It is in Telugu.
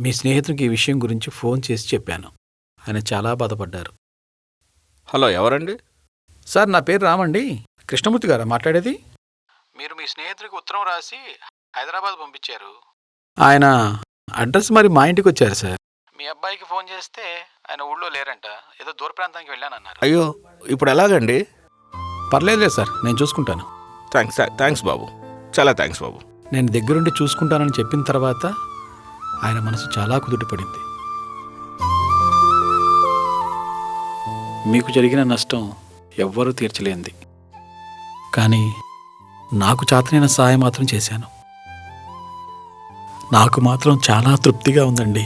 మీ స్నేహితునికి ఈ విషయం గురించి ఫోన్ చేసి చెప్పాను. ఆయన చాలా బాధపడ్డారు. హలో, ఎవరండి? సార్, నా పేరు రామండి. కృష్ణమూర్తి గారా మాట్లాడేది? మీరు మీ స్నేహితుడికి ఉత్తరం రాసి హైదరాబాద్ పంపించారు. ఆయన అడ్రస్ మరి మా ఇంటికి వచ్చారు సార్. మీ అబ్బాయికి ఫోన్ చేస్తే ఆయన ఊళ్ళో లేరంట, ఏదో దూర ప్రాంతానికి వెళ్ళానన్నారు. అయ్యో, ఇప్పుడు ఎలాగండి? పర్లేదులే సార్, నేను చూసుకుంటాను. థ్యాంక్స్ బాబు, చాలా థ్యాంక్స్ బాబు. నేను దగ్గరుండి చూసుకుంటానని చెప్పిన తర్వాత ఆయన మనసు చాలా కుదుటపడింది. మీకు జరిగిన నష్టం ఎవ్వరూ తీర్చలేంది, కానీ నాకు చేతనైన సహాయం మాత్రం చేశాను. నాకు మాత్రం చాలా తృప్తిగా ఉందండి.